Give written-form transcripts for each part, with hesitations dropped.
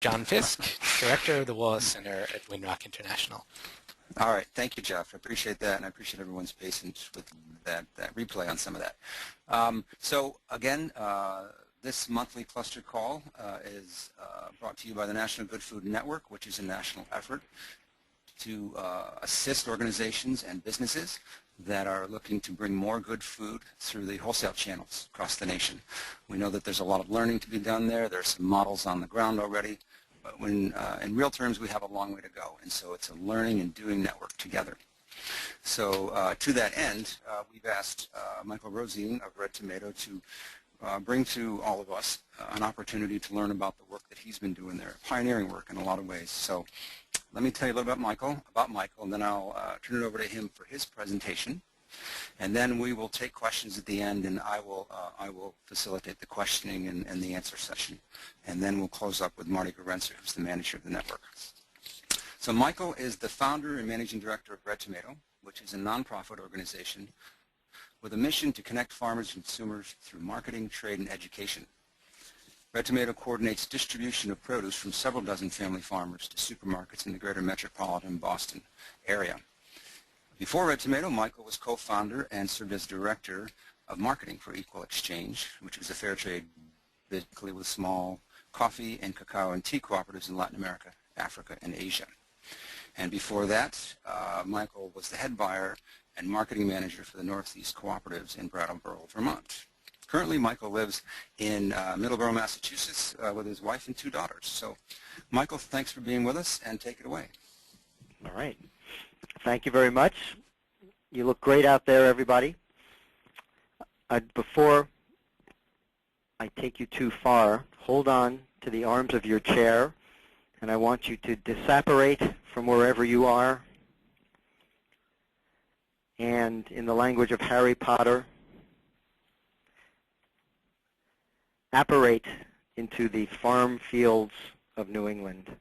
John Fisk, Director of the Wallace Center at Winrock International. All right, thank you, Jeff. I appreciate that, and I appreciate everyone's patience with that replay on some of that. So again, this monthly cluster call is brought to you by the National Good Food Network, which is a national effort to assist organizations and businesses that are looking to bring more good food through the wholesale channels across the nation. We know that there's a lot of learning to be done there. There's some models on the ground already, but when in real terms we have a long way to go, and so it's a learning and doing network together. So to that end, we've asked Michael Rosine of Red Tomato to bring to all of us an opportunity to learn about the work that he's been doing there, pioneering work in a lot of ways. So let me tell you a little bit about Michael, and then I'll turn it over to him for his presentation. And then we will take questions at the end, and I will facilitate the questioning and the answer session. And then we'll close up with Marty Gorenzer, who's the manager of the network. So Michael is the founder and managing director of Red Tomato, which is a nonprofit organization with a mission to connect farmers and consumers through marketing, trade, and education. Red Tomato coordinates distribution of produce from several dozen family farmers to supermarkets in the greater metropolitan Boston area. Before Red Tomato, Michael was co-founder and served as director of marketing for Equal Exchange, which was a fair trade basically with small coffee and cacao and tea cooperatives in Latin America, Africa, and Asia. And before that, Michael was the head buyer and marketing manager for the Northeast Cooperatives in Brattleboro, Vermont. Currently, Michael lives in Middleborough, Massachusetts with his wife and 2 daughters. So, Michael, thanks for being with us, and take it away. All right. Thank you very much. You look great out there, everybody. Before I take you too far, hold on to the arms of your chair, and I want you to disapparate from wherever you are. And in the language of Harry Potter, apparate into the farm fields of New England.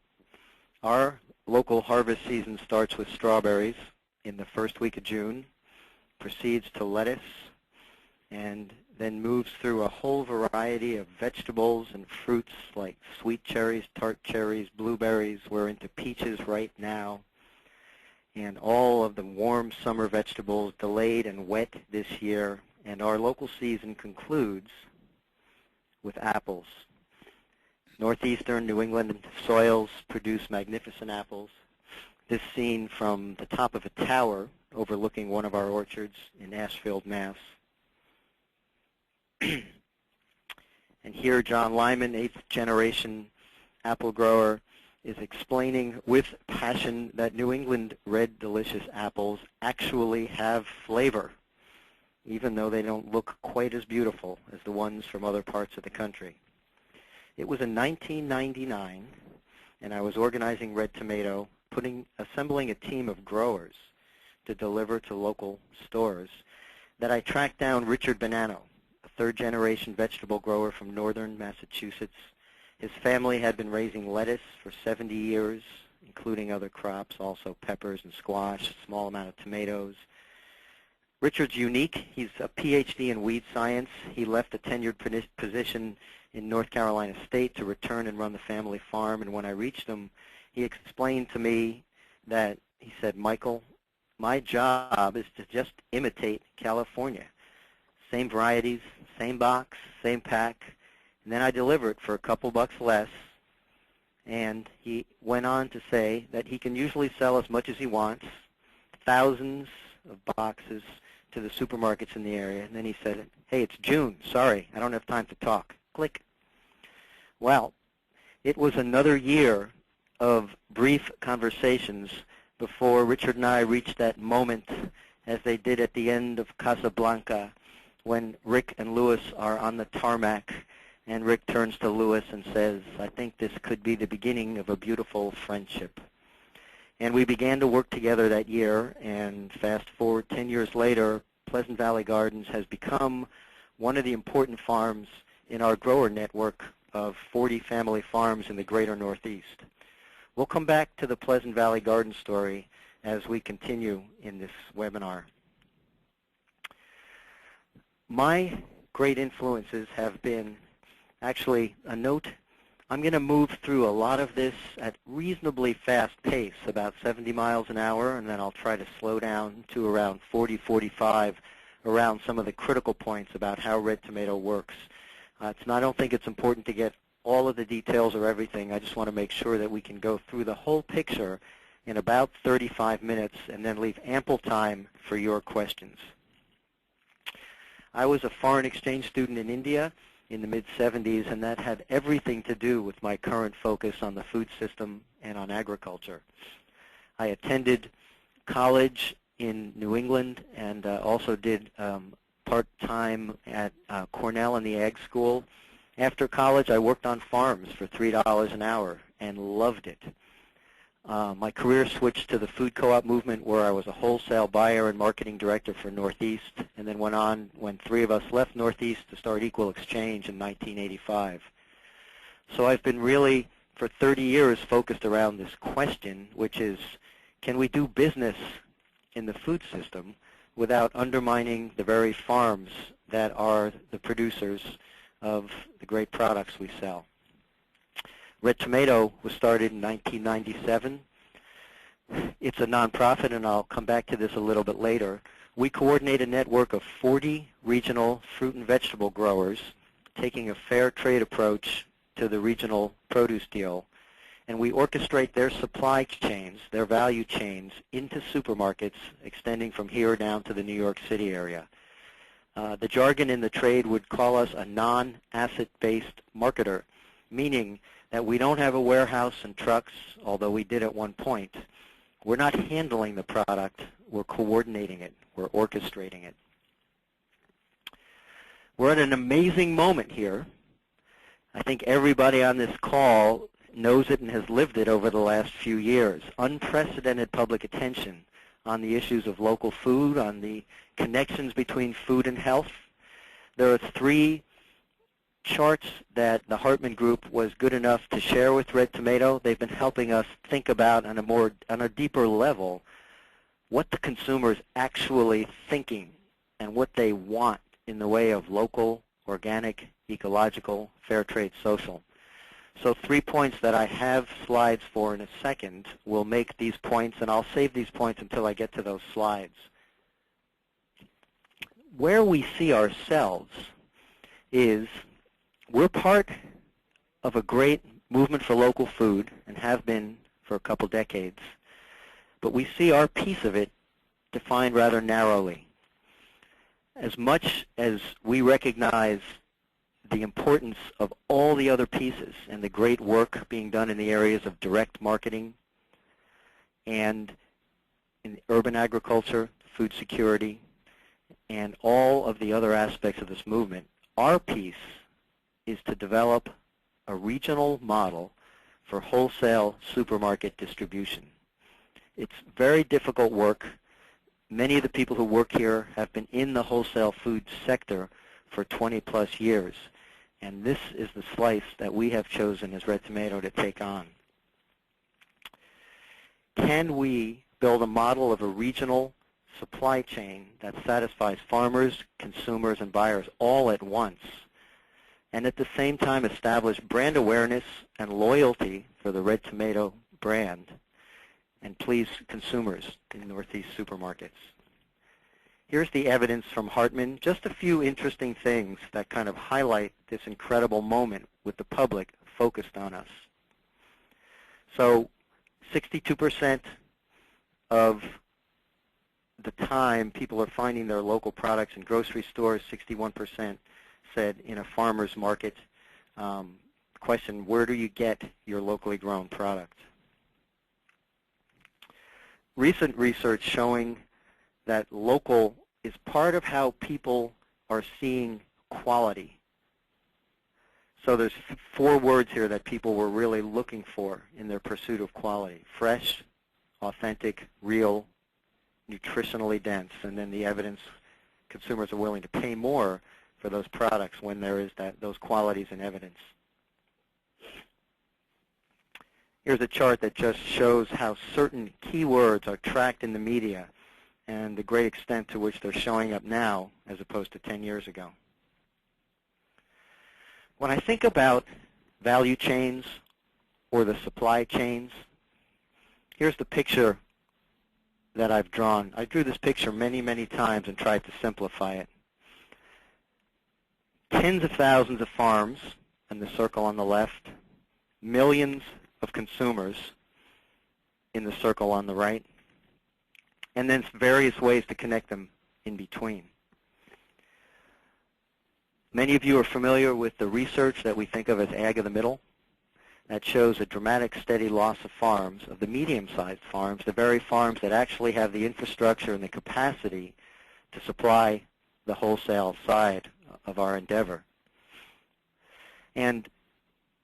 Our local harvest season starts with strawberries in the first week of June, proceeds to lettuce, and then moves through a whole variety of vegetables and fruits like sweet cherries, tart cherries, blueberries. We're into peaches right now. And all of the warm summer vegetables, delayed and wet this year. And our local season concludes with apples. Northeastern New England soils produce magnificent apples. This seen from the top of a tower overlooking one of our orchards in Ashfield, Mass. And here John Lyman, 8th generation apple grower, is explaining with passion that New England red delicious apples actually have flavor, even though they don't look quite as beautiful as the ones from other parts of the country. It was in 1999, and I was organizing Red Tomato, assembling a team of growers to deliver to local stores, that I tracked down Richard Bonanno, a 3rd-generation vegetable grower from northern Massachusetts. His family had been raising lettuce for 70 years, including other crops, also peppers and squash, a small amount of tomatoes. Richard's unique. He's a PhD in weed science. He left a tenured position in North Carolina State to return and run the family farm. And when I reached him, he explained to me that, he said, Michael, my job is to just imitate California. Same varieties, same box, same pack, and then I deliver it for a couple bucks less. And he went on to say that he can usually sell as much as he wants, thousands of boxes to the supermarkets in the area. And then he said, hey, it's June. Sorry, I don't have time to talk. Click. Well, it was another year of brief conversations before Richard and I reached that moment, as they did at the end of Casablanca, when Rick and Louis are on the tarmac, and Rick turns to Louis and says, I think this could be the beginning of a beautiful friendship. And we began to work together that year, and fast forward 10 years later, Pleasant Valley Gardens has become one of the important farms in our grower network of 40 family farms in the greater Northeast. We'll come back to the Pleasant Valley Garden story as we continue in this webinar. My great influences have been actually a note I'm going to move through a lot of this at reasonably fast pace, about 70 miles an hour, and then I'll try to slow down to around 40, 45 around some of the critical points about how red tomato works. I don't think it's important to get all of the details or everything. I just want to make sure that we can go through the whole picture in about 35 minutes and then leave ample time for your questions. I was a foreign exchange student in India in the mid-'70s, and that had everything to do with my current focus on the food system and on agriculture. I attended college in New England and also did part-time at Cornell in the ag school. After college, I worked on farms for $3 an hour and loved it. My career switched to the food co-op movement, where I was a wholesale buyer and marketing director for Northeast, and then went on when three of us left Northeast to start Equal Exchange in 1985. So I've been really, for 30 years, focused around this question, which is, can we do business in the food system without undermining the very farms that are the producers of the great products we sell? Red Tomato was started in 1997. It's a nonprofit, and I'll come back to this a little bit later. We coordinate a network of 40 regional fruit and vegetable growers, taking a fair trade approach to the regional produce deal, and we orchestrate their supply chains, their value chains, into supermarkets extending from here down to the New York City area. The jargon in the trade would call us a non-asset-based marketer, meaning that we don't have a warehouse and trucks, although we did at one point. We're not handling the product, we're coordinating it, we're orchestrating it. We're at an amazing moment here. I think everybody on this call knows it and has lived it over the last few years. Unprecedented public attention on the issues of local food, on the connections between food and health. There are three charts that the Hartman Group was good enough to share with Red Tomato. They've been helping us think about on a deeper level what the consumer is actually thinking and what they want in the way of local, organic, ecological, fair trade, social. So 3 points that I have slides for in a second will make these points, and I'll save these points until I get to those slides. Where we see ourselves is we're part of a great movement for local food and have been for a couple decades, but we see our piece of it defined rather narrowly. As much as we recognize the importance of all the other pieces and the great work being done in the areas of direct marketing and in urban agriculture, food security, and all of the other aspects of this movement, our piece is to develop a regional model for wholesale supermarket distribution. It's very difficult work. Many of the people who work here have been in the wholesale food sector for 20-plus years, and this is the slice that we have chosen as Red Tomato to take on. Can we build a model of a regional supply chain that satisfies farmers, consumers, and buyers all at once, and at the same time establish brand awareness and loyalty for the Red Tomato brand and please consumers in Northeast supermarkets? Here's the evidence from Hartman, just a few interesting things that kind of highlight this incredible moment with the public focused on us. So 62% of the time people are finding their local products in grocery stores, 61% said in a farmer's market. Question, where do you get your locally grown product? Recent research showing that local is part of how people are seeing quality. So there's 4 words here that people were really looking for in their pursuit of quality: fresh, authentic, real, nutritionally dense, and then the evidence consumers are willing to pay more for those products when there is those qualities in evidence. Here's a chart that just shows how certain keywords are tracked in the media and the great extent to which they're showing up now as opposed to 10 years ago. When I think about value chains or the supply chains. Here's the picture that I've drawn. I drew this picture many, many times and tried to simplify it. Tens of thousands of farms in the circle on the left, millions of consumers in the circle on the right, and then various ways to connect them in between. Many of you are familiar with the research that we think of as ag of the middle. That shows a dramatic steady loss of farms, of the medium-sized farms, the very farms that actually have the infrastructure and the capacity to supply the wholesale side of our endeavor. And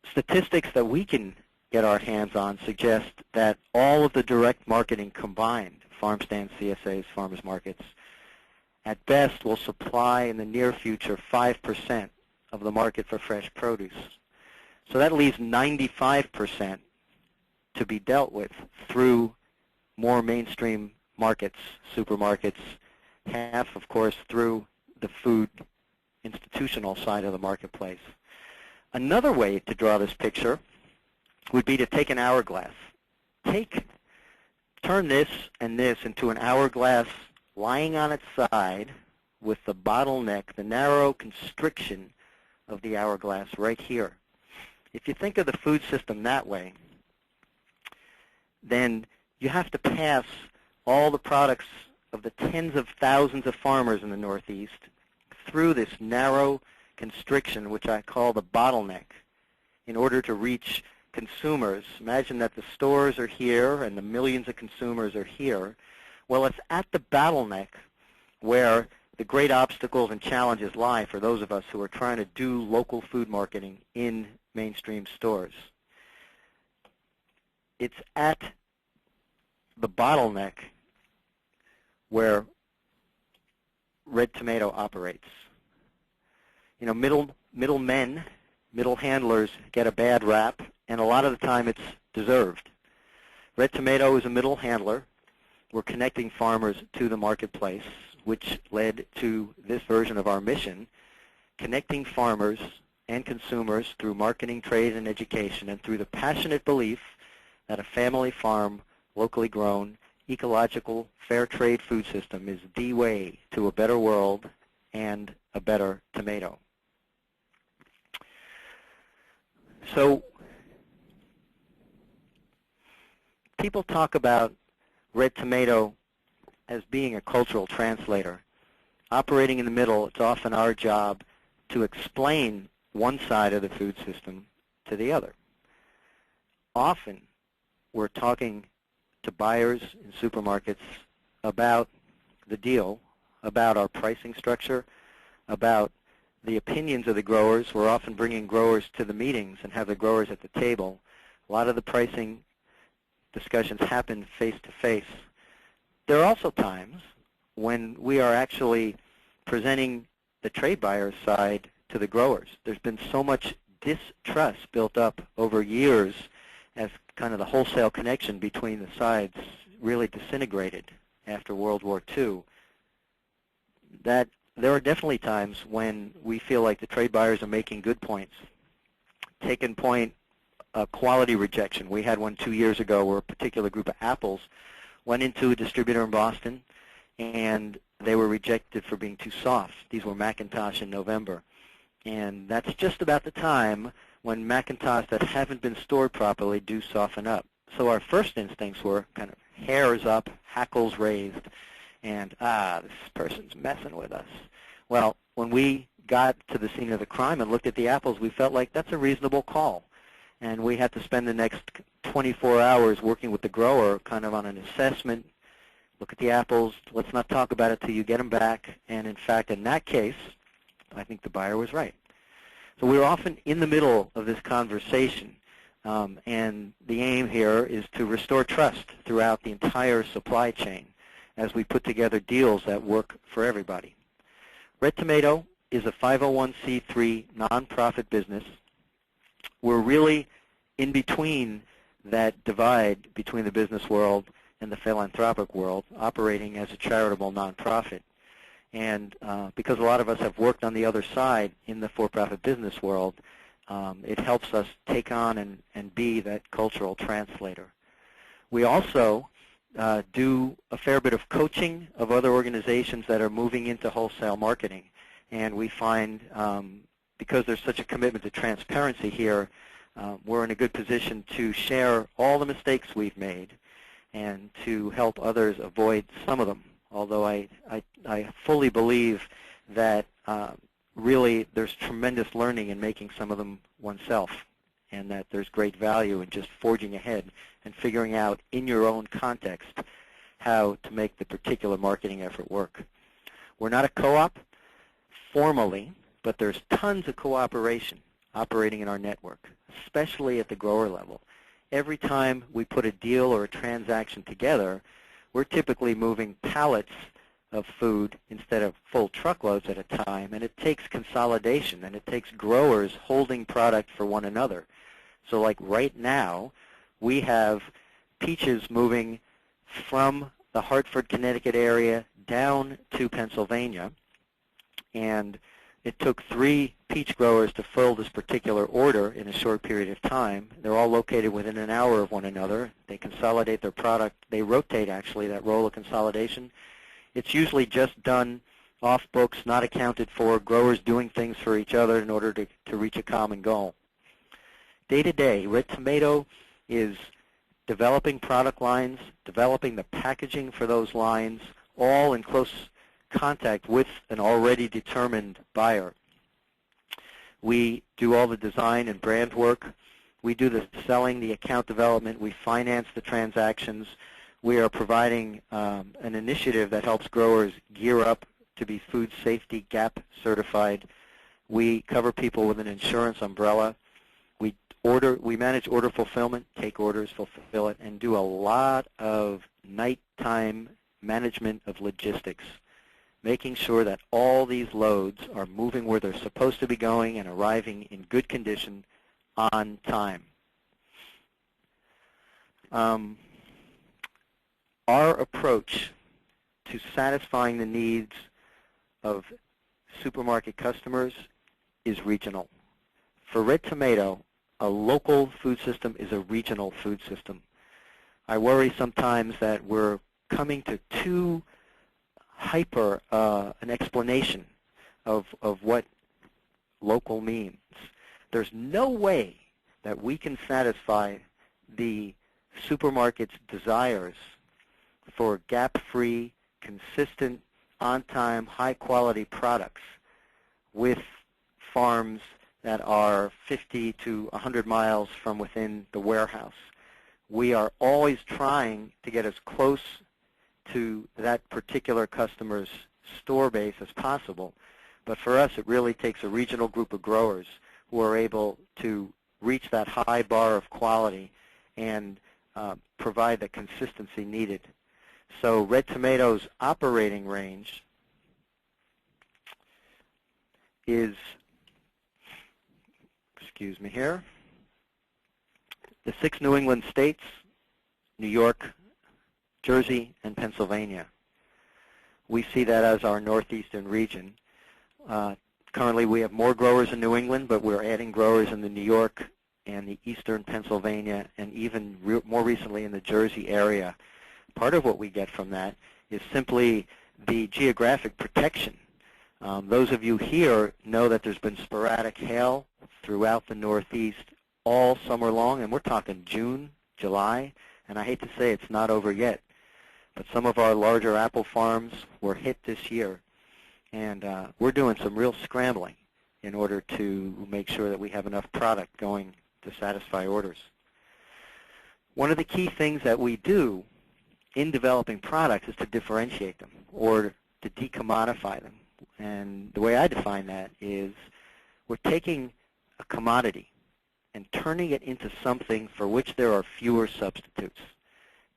statistics that we can get our hands on suggest that all of the direct marketing combined, farm stands, CSAs, farmers markets, at best will supply in the near future 5% of the market for fresh produce. So that leaves 95% to be dealt with through more mainstream markets, supermarkets, half, of course, through the food institutional side of the marketplace. Another way to draw this picture would be to take an hourglass. Turn this and this into an hourglass lying on its side with the bottleneck, the narrow constriction of the hourglass right here. If you think of the food system that way, then you have to pass all the products of the tens of thousands of farmers in the Northeast through this narrow constriction, which I call the bottleneck, in order to reach consumers. Imagine that the stores are here and the millions of consumers are here. Well, it's at the bottleneck where the great obstacles and challenges lie for those of us who are trying to do local food marketing in mainstream stores. It's at the bottleneck where Red Tomato operates. You know, middlemen, middle handlers get a bad rap, and a lot of the time it's deserved. Red Tomato is a middle handler. We're connecting farmers to the marketplace, which led to this version of our mission, connecting farmers and consumers through marketing, trade, and education, and through the passionate belief that a family farm, locally grown, ecological, fair trade food system is the way to a better world and a better tomato. So people talk about Red Tomato as being a cultural translator. Operating in the middle, it's often our job to explain one side of the food system to the other. Often we're talking to buyers in supermarkets about the deal, about our pricing structure, about the opinions of the growers. We're often bringing growers to the meetings and have the growers at the table. A lot of the pricing discussions happen face-to-face. There are also times when we are actually presenting the trade buyer's side to the growers. There's been so much distrust built up over years as kind of the wholesale connection between the sides really disintegrated after World War II, that there are definitely times when we feel like the trade buyers are making good points. Take in point quality rejection. We had one 2 years ago where a particular group of apples went into a distributor in Boston, and they were rejected for being too soft. These were Macintosh in November. And that's just about the time when Macintosh that haven't been stored properly do soften up. So our first instincts were kind of hairs up, hackles raised, and, this person's messing with us. Well, when we got to the scene of the crime and looked at the apples, we felt like that's a reasonable call. And we had to spend the next 24 hours working with the grower kind of on an assessment, look at the apples, let's not talk about it till you get them back. And in fact, in that case, I think the buyer was right. So we're often in the middle of this conversation, and the aim here is to restore trust throughout the entire supply chain as we put together deals that work for everybody. Red Tomato is a 501c3 nonprofit business. We're really in between that divide between the business world and the philanthropic world, operating as a charitable nonprofit. And because a lot of us have worked on the other side in the for-profit business world, It helps us take on and be that cultural translator. We also do a fair bit of coaching of other organizations that are moving into wholesale marketing. And we find, because there's such a commitment to transparency here, we're in a good position to share all the mistakes we've made and to help others avoid some of them. Although I fully believe that really there's tremendous learning in making some of them oneself, and that there's great value in just forging ahead and figuring out in your own context how to make the particular marketing effort work. We're not a co-op formally, but there's tons of cooperation operating in our network, especially at the grower level. Every time we put a deal or a transaction together, we're typically moving pallets of food instead of full truckloads at a time, and it takes consolidation, and it takes growers holding product for one another. So like right now, we have peaches moving from the Hartford, Connecticut area down to Pennsylvania, and it took 3 peach growers to fill this particular order in a short period of time. They're all located within an hour of one another. They consolidate their product. They rotate, actually, that role of consolidation. It's usually just done off books, not accounted for, growers doing things for each other in order to reach a common goal. Day to day, Red Tomato is developing product lines, developing the packaging for those lines, all in close contact with an already determined buyer. We do all the design and brand work. We do the selling, the account development. We finance the transactions. We are providing an initiative that helps growers gear up to be food safety GAP certified. We cover people with an insurance umbrella. We manage order fulfillment, take orders, fulfill it, and do a lot of nighttime management of logistics, making sure that all these loads are moving where they're supposed to be going and arriving in good condition on time. Our approach to satisfying the needs of supermarket customers is regional. For Red Tomato, a local food system is a regional food system. I worry sometimes that we're coming to too hyper an explanation of what local means. There's no way that we can satisfy the supermarket's desires for gap-free, consistent, on-time, high-quality products with farms that are 50 to 100 miles from within the warehouse. We are always trying to get as close to that particular customer's store base as possible. But for us, it really takes a regional group of growers who are able to reach that high bar of quality and provide the consistency needed. So Red Tomato's operating range is, excuse me here, the 6 New England states, New York, Jersey, and Pennsylvania. We see that as our northeastern region. Currently, we have more growers in New England, but we're adding growers in the New York and the eastern Pennsylvania, and even more recently in the Jersey area. Part of what we get from that is simply the geographic protection. Those of you here know that there's been sporadic hail throughout the Northeast all summer long, and we're talking June, July, and I hate to say it's not over yet. But some of our larger apple farms were hit this year, and we're doing some real scrambling in order to make sure that we have enough product going to satisfy orders. One of the key things that we do in developing products is to differentiate them or to decommodify them. And the way I define that is we're taking a commodity and turning it into something for which there are fewer substitutes.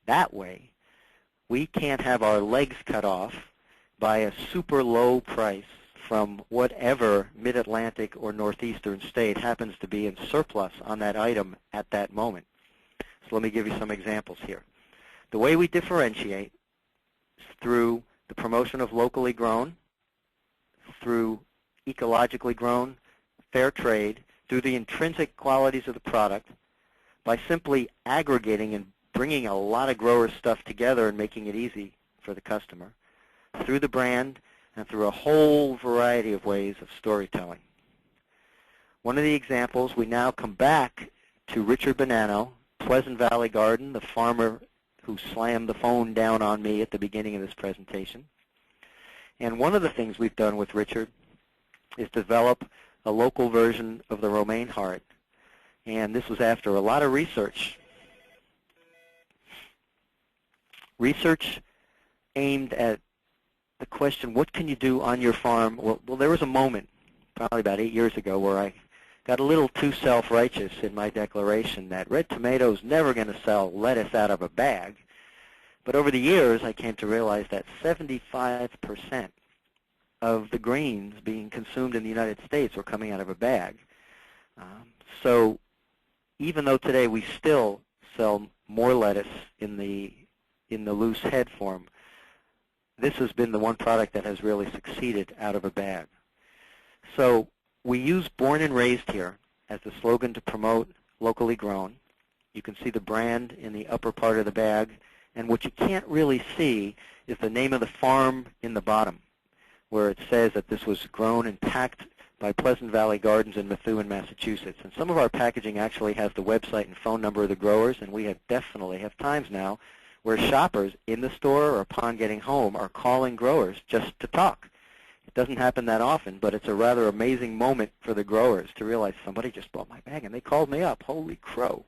That way, we can't have our legs cut off by a super low price from whatever mid-Atlantic or northeastern state happens to be in surplus on that item at that moment. So let me give you some examples here. The way we differentiate is through the promotion of locally grown, through ecologically grown, fair trade, through the intrinsic qualities of the product by simply aggregating and bringing a lot of growers' stuff together and making it easy for the customer, through the brand, and through a whole variety of ways of storytelling. One of the examples, we now come back to Richard Bonanno, Pleasant Valley Garden, the farmer who slammed the phone down on me at the beginning of this presentation. And one of the things we've done with Richard is develop a local version of the romaine heart. And this was after a lot of research. Research aimed at the question, what can you do on your farm? Well, there was a moment, probably about 8 years ago, where I got a little too self-righteous in my declaration that red tomatoes never going to sell lettuce out of a bag. But over the years, I came to realize that 75% of the grains being consumed in the United States were coming out of a bag. So even though today we still sell more lettuce in the loose head form, this has been the one product that has really succeeded out of a bag. So we use born and raised here as the slogan to promote locally grown. You can see the brand in the upper part of the bag, and what you can't really see is the name of the farm in the bottom, where it says that this was grown and packed by Pleasant Valley Gardens in Methuen, Massachusetts. And some of our packaging actually has the website and phone number of the growers, and we definitely have times now where shoppers in the store or upon getting home are calling growers just to talk. It doesn't happen that often, but it's a rather amazing moment for the growers to realize somebody just bought my bag and they called me up. Holy crow.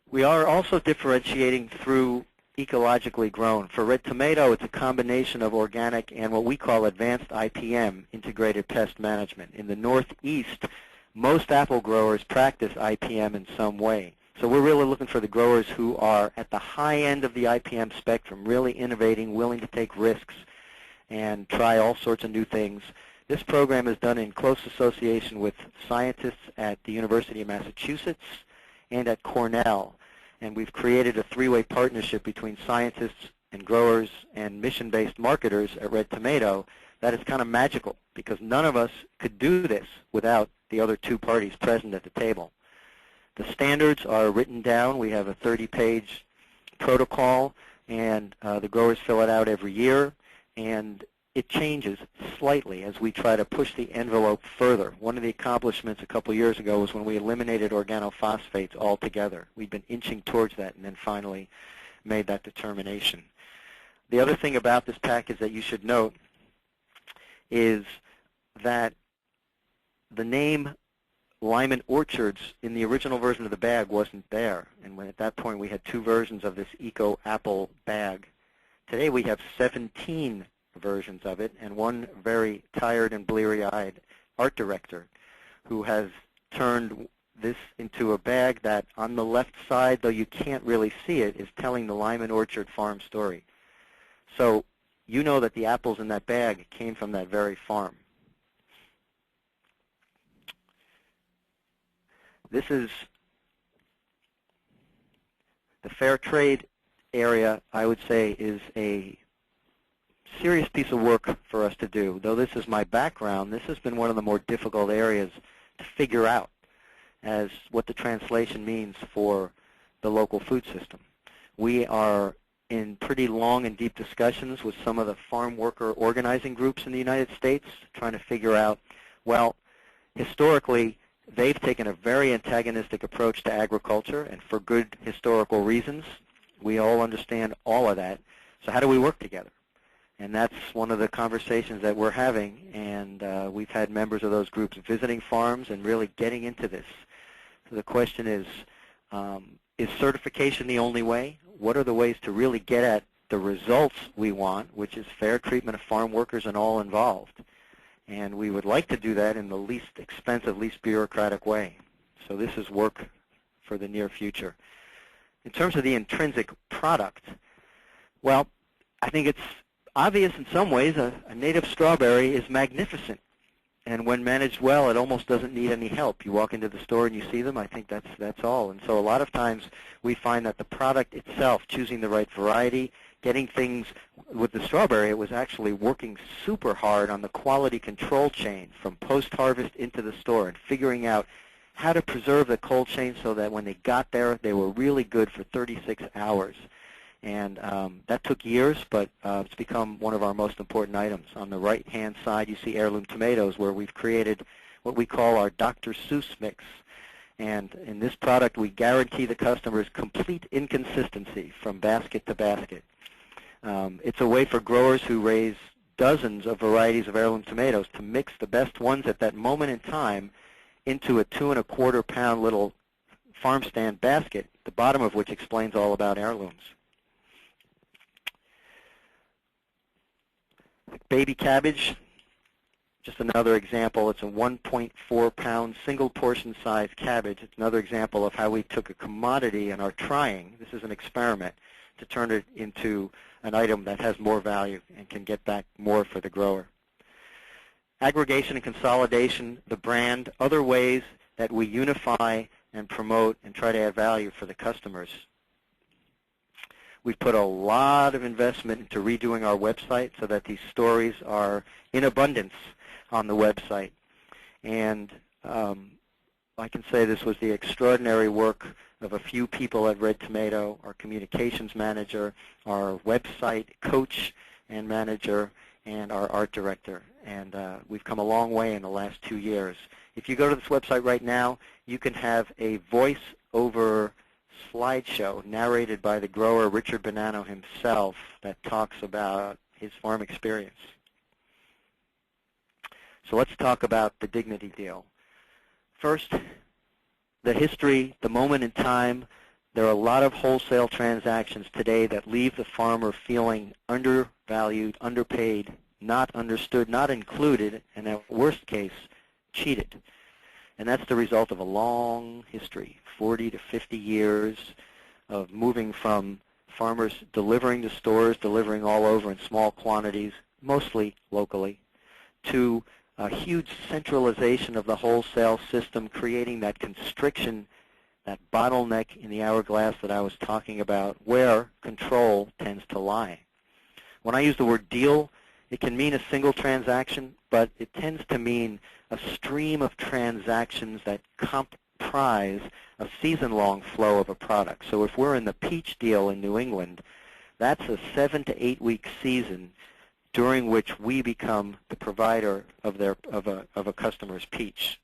We are also differentiating through ecologically grown. For red tomato, it's a combination of organic and what we call advanced IPM, integrated pest management. In the Northeast, most apple growers practice IPM in some way. So we're really looking for the growers who are at the high end of the IPM spectrum, really innovating, willing to take risks, and try all sorts of new things. This program is done in close association with scientists at the University of Massachusetts and at Cornell. And we've created a three-way partnership between scientists and growers and mission-based marketers at Red Tomato that is kind of magical, because none of us could do this without the other two parties present at the table. The standards are written down. We have a 30-page protocol, and the growers fill it out every year, and it changes slightly as we try to push the envelope further. One of the accomplishments a couple years ago was when we eliminated organophosphates altogether. We've been inching towards that and then finally made that determination. The other thing about this package that you should note is that the name Lyman Orchards in the original version of the bag wasn't there. And when at that point we had two versions of this Eco Apple bag. Today we have 17 versions of it, and one very tired and bleary-eyed art director who has turned this into a bag that on the left side, though you can't really see it, is telling the Lyman Orchard farm story. So you know that the apples in that bag came from that very farm. This is the fair trade area, I would say, is a serious piece of work for us to do. Though this is my background, this has been one of the more difficult areas to figure out as what the translation means for the local food system. We are in pretty long and deep discussions with some of the farm worker organizing groups in the United States, trying to figure out, well, historically, they've taken a very antagonistic approach to agriculture, and for good historical reasons. We all understand all of that. So how do we work together? And that's one of the conversations that we're having, and we've had members of those groups visiting farms and really getting into this. So the question is certification the only way? What are the ways to really get at the results we want, which is fair treatment of farm workers and all involved? And we would like to do that in the least expensive, least bureaucratic way. So this is work for the near future. In terms of the intrinsic product, well, I think it's obvious in some ways a native strawberry is magnificent. And when managed well, it almost doesn't need any help. You walk into the store and you see them, I think that's all. And so a lot of times we find that the product itself, choosing the right variety, getting things with the strawberry. It was actually working super hard on the quality control chain from post-harvest into the store and figuring out how to preserve the cold chain so that when they got there, they were really good for 36 hours. And that took years, but it's become one of our most important items. On the right-hand side, you see heirloom tomatoes, where we've created what we call our Dr. Seuss mix. And in this product, we guarantee the customers complete inconsistency from basket to basket. It's a way for growers who raise dozens of varieties of heirloom tomatoes to mix the best ones at that moment in time into a 2¼ pound little farm stand basket, the bottom of which explains all about heirlooms. Baby cabbage, just another example. It's a 1.4 pound single portion size cabbage. It's another example of how we took a commodity and are trying, this is an experiment, to turn it into an item that has more value and can get back more for the grower. Aggregation and consolidation, the brand, other ways that we unify and promote and try to add value for the customers. We've put a lot of investment into redoing our website so that these stories are in abundance on the website. And I can say this was the extraordinary work of a few people at Red Tomato, our communications manager, our website coach and manager, and our art director. And we've come a long way in the last 2 years. If you go to this website right now, you can have a voice-over slideshow narrated by the grower Richard Bonanno himself that talks about his farm experience. So let's talk about the dignity deal. First, the history, the moment in time. There are a lot of wholesale transactions today that leave the farmer feeling undervalued, underpaid, not understood, not included, and at worst case, cheated. And that's the result of a long history, 40 to 50 years of moving from farmers delivering to stores, delivering all over in small quantities, mostly locally, to a huge centralization of the wholesale system, creating that constriction, that bottleneck in the hourglass that I was talking about, where control tends to lie. When I use the word deal, it can mean a single transaction, but it tends to mean a stream of transactions that comprise a season-long flow of a product. So if we're in the peach deal in New England, that's a 7 to 8 week season during which we become the provider of a customer's peach.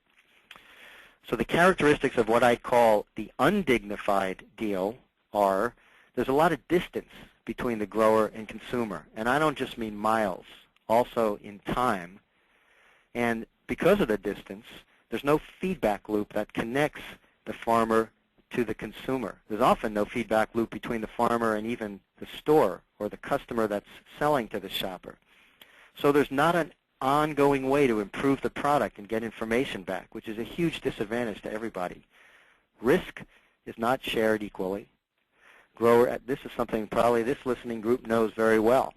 So the characteristics of what I call the undignified deal are there's a lot of distance between the grower and consumer. And I don't just mean miles, also in time. And because of the distance, there's no feedback loop that connects the farmer to the consumer. There's often no feedback loop between the farmer and even the store or the customer that's selling to the shopper. So there's not an ongoing way to improve the product and get information back, which is a huge disadvantage to everybody. Risk is not shared equally. Grower, this is something probably this listening group knows very well.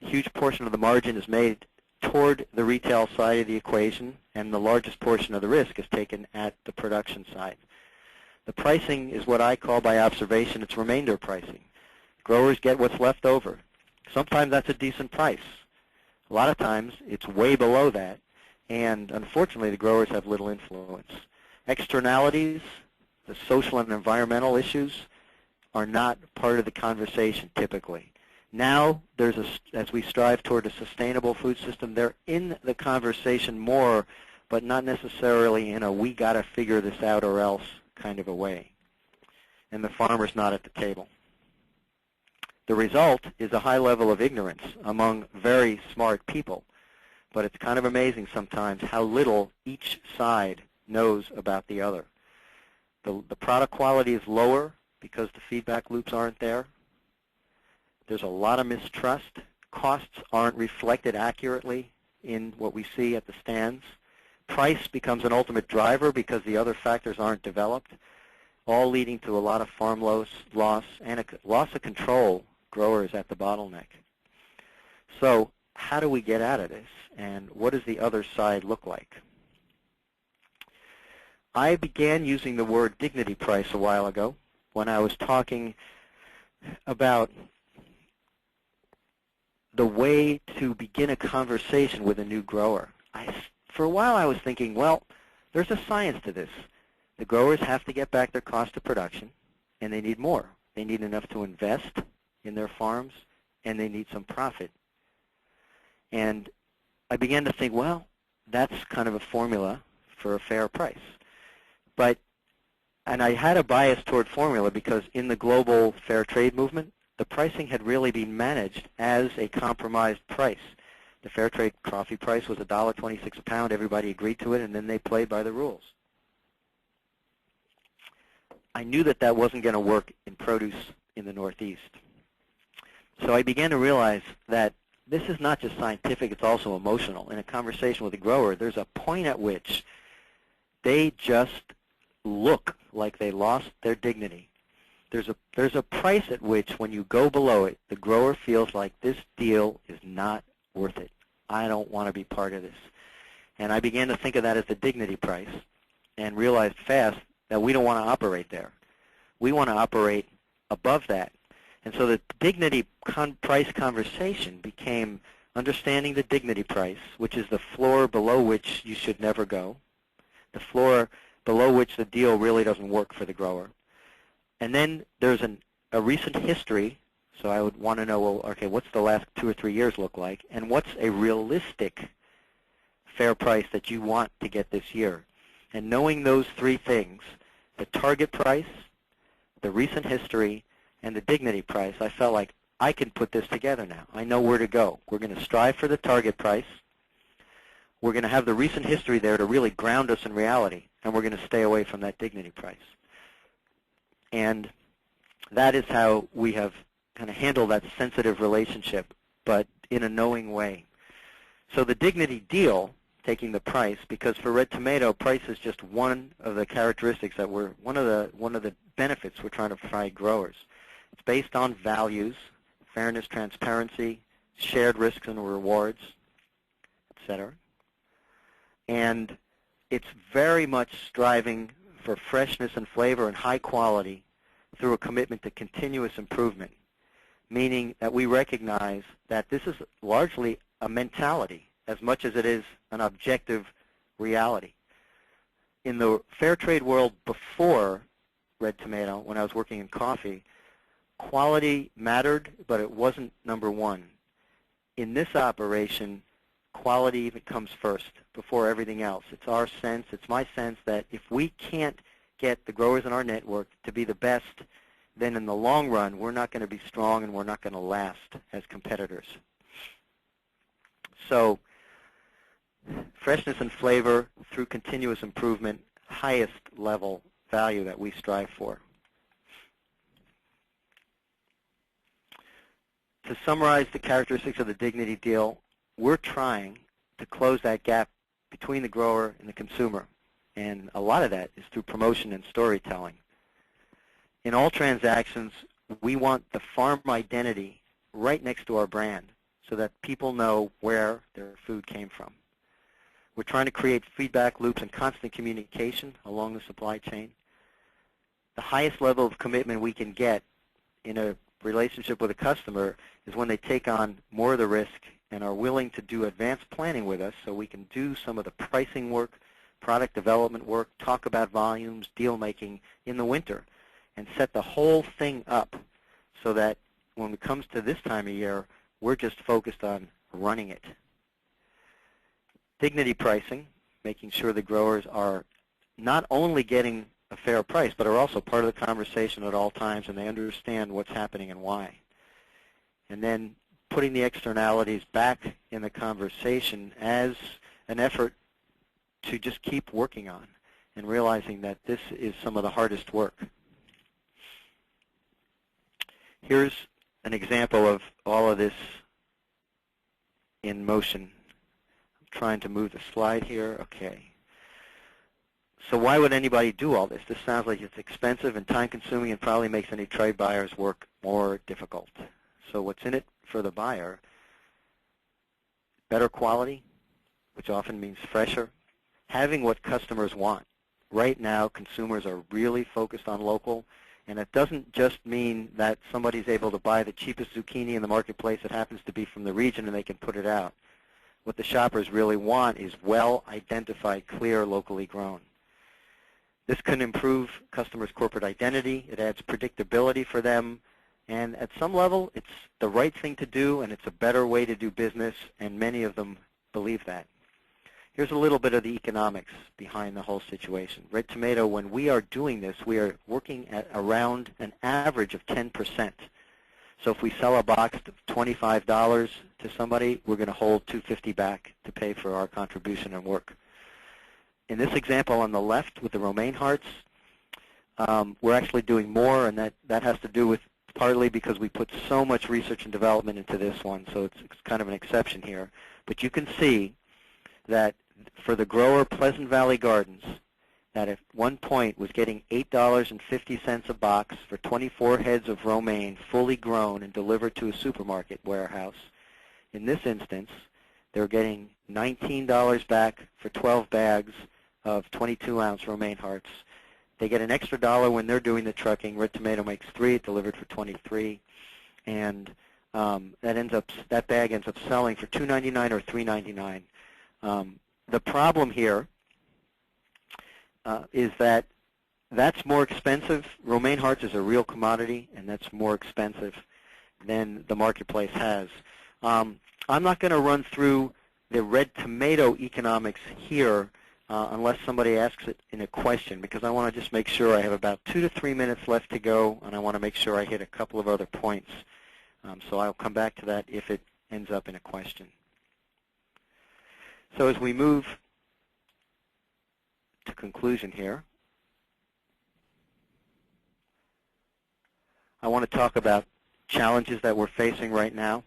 A huge portion of the margin is made toward the retail side of the equation, and the largest portion of the risk is taken at the production side. The pricing is what I call by observation, it's remainder pricing. Growers get what's left over. Sometimes that's a decent price. A lot of times it's way below that, and unfortunately the growers have little influence. Externalities, the social and environmental issues, are not part of the conversation typically. Now, as we strive toward a sustainable food system, they're in the conversation more, but not necessarily in a we got to figure this out or else kind of a way. And the farmer's not at the table. The result is a high level of ignorance among very smart people, but it's kind of amazing sometimes how little each side knows about the other. The product quality is lower because the feedback loops aren't there. There's a lot of mistrust. Costs aren't reflected accurately in what we see at the stands. Price becomes an ultimate driver because the other factors aren't developed, all leading to a lot of farm loss and a loss of control. Growers at the bottleneck. So how do we get out of this, and what does the other side look like? I began using the word dignity price a while ago when I was talking about the way to begin a conversation with a new grower. For a while I was thinking, well, there's a science to this. The growers have to get back their cost of production, and they need more. They need enough to invest in their farms, and they need some profit. And I began to think, well, that's kind of a formula for a fair price. And I had a bias toward formula because in the global fair trade movement, the pricing had really been managed as a compromised price. The fair trade coffee price was $1.26 a pound. Everybody agreed to it, and then they played by the rules. I knew that that wasn't going to work in produce in the Northeast. So I began to realize that this is not just scientific, it's also emotional. In a conversation with a grower, there's a point at which they just look like they lost their dignity. There's a price at which, when you go below it, the grower feels like this deal is not worth it. I don't want to be part of this. And I began to think of that as the dignity price and realized fast that we don't want to operate there. We want to operate above that. And so the dignity price conversation became understanding the dignity price, which is the floor below which you should never go, the floor below which the deal really doesn't work for the grower. And then there's a recent history, so I would want to know, well, okay, what's the last 2 or 3 years look like, and what's a realistic fair price that you want to get this year? And knowing those three things, the target price, the recent history, and the dignity price, I felt like I can put this together now. I know where to go. We're going to strive for the target price. We're going to have the recent history there to really ground us in reality, and we're going to stay away from that dignity price. And that is how we have kind of handled that sensitive relationship, but in a knowing way. So the dignity deal, taking the price, because for red tomato, price is just one of the characteristics that one of the benefits we're trying to provide growers. It's based on values, fairness, transparency, shared risks and rewards, etc. And it's very much striving for freshness and flavor and high quality through a commitment to continuous improvement, meaning that we recognize that this is largely a mentality as much as it is an objective reality. In the fair trade world before red tomato, when I was working in coffee, quality mattered, but it wasn't number one. In this operation, quality even comes first before everything else. It's our sense, it's my sense that if we can't get the growers in our network to be the best, then in the long run, we're not going to be strong and we're not going to last as competitors. So freshness and flavor through continuous improvement, highest level value that we strive for. To summarize the characteristics of the dignity deal, we're trying to close that gap between the grower and the consumer. And a lot of that is through promotion and storytelling. In all transactions, we want the farm identity right next to our brand so that people know where their food came from. We're trying to create feedback loops and constant communication along the supply chain. The highest level of commitment we can get in a relationship with a customer is when they take on more of the risk and are willing to do advanced planning with us so we can do some of the pricing work, product development work, talk about volumes, deal making in the winter, and set the whole thing up so that when it comes to this time of year, we're just focused on running it. Dignity pricing, making sure the growers are not only getting a fair price, but are also part of the conversation at all times, and they understand what's happening and why. And then putting the externalities back in the conversation as an effort to just keep working on and realizing that this is some of the hardest work. Here's an example of all of this in motion. I'm trying to move the slide here. Okay. So why would anybody do all this? This sounds like it's expensive and time-consuming and probably makes any trade buyers' work more difficult. So what's in it for the buyer? Better quality, which often means fresher. Having what customers want. Right now, consumers are really focused on local, And it doesn't just mean that somebody's able to buy the cheapest zucchini in the marketplace that happens to be from the region and they can put it out. What the shoppers really want is well-identified, clear, locally grown. This can improve customers' corporate identity. It adds predictability for them. And at some level, it's the right thing to do, and it's a better way to do business, and many of them believe that. Here's a little bit of the economics behind the whole situation. Red Tomato, when we are doing this, we are working at around an average of 10%. So if we sell a box of $25 to somebody, we're going to hold $2.50 back to pay for our contribution and work. In this example on the left with the romaine hearts, we're actually doing more, and that has to do with partly because we put so much research and development into this one, so it's kind of an exception here. But you can see that for the grower Pleasant Valley Gardens, that at one point was getting $8.50 a box for 24 heads of romaine fully grown and delivered to a supermarket warehouse. In this instance, they're getting $19 back for 12 bags of 22-ounce romaine hearts. They get an extra $1 when they're doing the trucking. Red Tomato makes 3, it delivered for 23, and that bag ends up selling for $2.99 or $3.99. The problem here is that that's more expensive. Romaine hearts is a real commodity, and that's more expensive than the marketplace has. I'm not going to run through the Red Tomato economics here unless somebody asks it in a question, because I want to just make sure I have about 2 to 3 minutes left to go, and I want to make sure I hit a couple of other points. So I'll come back to that if it ends up in a question. So as we move to conclusion here, I want to talk about challenges that we're facing right now.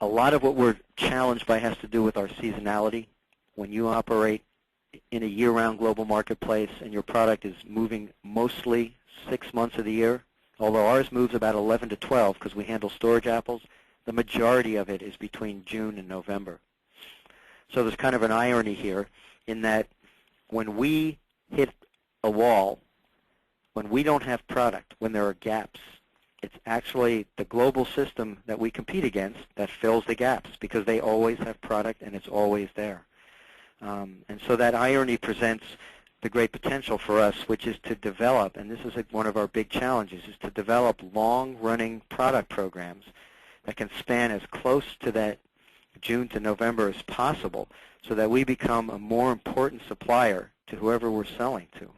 A lot of what we're challenged by has to do with our seasonality. When you operate in a year-round global marketplace and your product is moving mostly 6 months of the year, although ours moves about 11 to 12 because we handle storage apples, the majority of it is between June and November. So there's kind of an irony here in that when we hit a wall, when we don't have product, when there are gaps, it's actually the global system that we compete against that fills the gaps because they always have product and it's always there. And so that irony presents the great potential for us, which is to develop, and this is one of our big challenges, is to develop long-running product programs that can span as close to that June to November as possible so that we become a more important supplier to whoever we're selling to.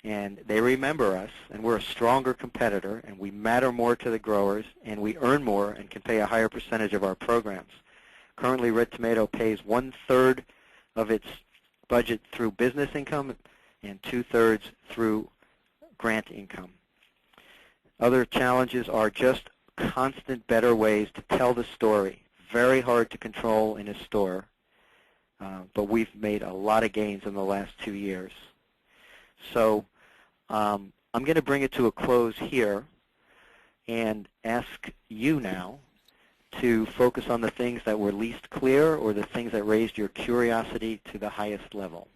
And they remember us, and we're a stronger competitor, and we matter more to the growers, and we earn more and can pay a higher percentage of our programs. Currently, Red Tomato pays 1/3 of its budget through business income and 2/3 through grant income. Other challenges are just constant better ways to tell the story. Very hard to control in a store, but we've made a lot of gains in the last 2 years. So I'm going to bring it to a close here and ask you now to focus on the things that were least clear or the things that raised your curiosity to the highest level.